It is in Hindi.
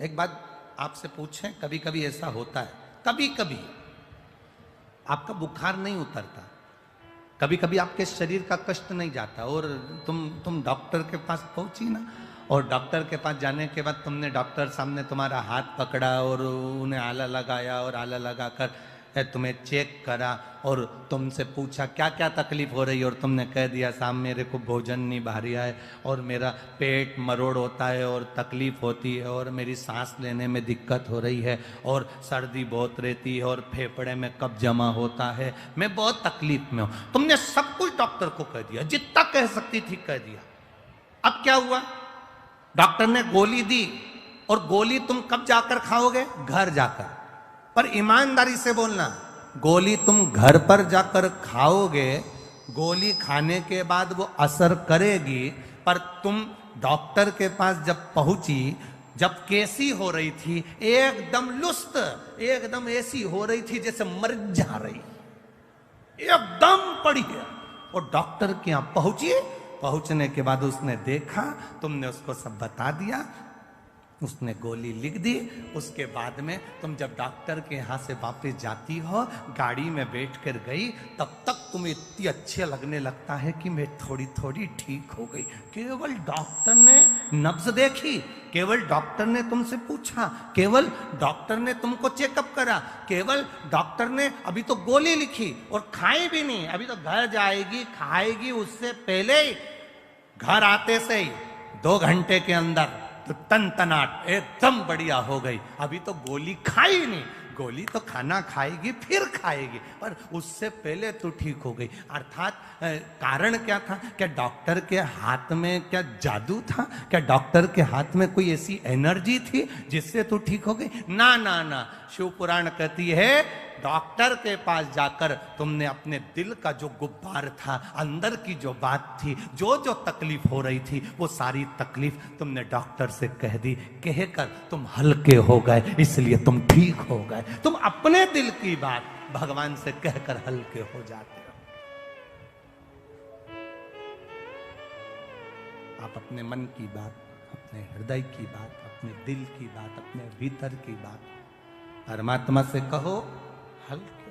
एक बात आपसे पूछें, कभी कभी ऐसा होता है, कभी कभी आपका बुखार नहीं उतरता, कभी कभी आपके शरीर का कष्ट नहीं जाता और तुम डॉक्टर के पास पहुंची ना, और डॉक्टर के पास जाने के बाद तुमने डॉक्टर सामने तुम्हारा हाथ पकड़ा और उन्हें आला लगाया और आला लगाकर तुम्हें चेक करा और तुमसे पूछा क्या क्या तकलीफ हो रही है, और तुमने कह दिया साहब मेरे को भोजन नहीं भारिया है और मेरा पेट मरोड़ होता है और तकलीफ होती है और मेरी सांस लेने में दिक्कत हो रही है और सर्दी बहुत रहती है और फेफड़े में कब्ज जमा होता है, मैं बहुत तकलीफ में हूं। तुमने सब कुछ डॉक्टर को कह दिया, जितना कह सकती थी कह दिया। अब क्या हुआ, डॉक्टर ने गोली दी और गोली तुम कब जाकर खाओगे, घर जाकर। पर ईमानदारी से बोलना, गोली तुम घर पर जाकर खाओगे, गोली खाने के बाद वो असर करेगी, पर तुम डॉक्टर के पास जब पहुंची, जब कैसी हो रही थी, एकदम लुस्त, एकदम ऐसी हो रही थी जैसे मर जा रही, एकदम पड़ी है। और डॉक्टर के यहां पहुंची, पहुंचने के बाद उसने देखा, तुमने उसको सब बता दिया, उसने गोली लिख दी। उसके बाद में तुम जब डॉक्टर के यहाँ से वापस जाती हो, गाड़ी में बैठ कर गई, तब तक तुम्हें इतनी अच्छे लगने लगता है कि मैं थोड़ी थोड़ी ठीक हो गई। केवल डॉक्टर ने नब्ज देखी, केवल डॉक्टर ने तुमसे पूछा, केवल डॉक्टर ने तुमको चेकअप करा, केवल डॉक्टर ने अभी तो गोली लिखी और खाई भी नहीं, अभी तो घर जाएगी खाएगी, उससे पहले ही घर आते से ही 2 घंटे के अंदर तो तनाट एकदम बढ़िया हो गई। अभी तो गोली खाई नहीं, गोली तो खाना खाएगी फिर खाएगी, पर उससे पहले तो ठीक हो गई। अर्थात कारण क्या था, क्या डॉक्टर के हाथ में क्या जादू था, क्या डॉक्टर के हाथ में कोई ऐसी एनर्जी थी जिससे तू ठीक हो गई? ना ना ना, शिव पुराण कहती है डॉक्टर के पास जाकर तुमने अपने दिल का जो गुब्बार था, अंदर की जो बात थी, जो जो तकलीफ हो रही थी, वो सारी तकलीफ तुमने डॉक्टर से कह दी, कहकर तुम हल्के हो गए, इसलिए तुम ठीक हो गए। तुम अपने दिल की बात भगवान से कहकर हल्के हो जाते हो। आप अपने मन की बात, अपने हृदय की बात, अपने दिल की बात, अपने भीतर की बात परमात्मा से कहो, हल्के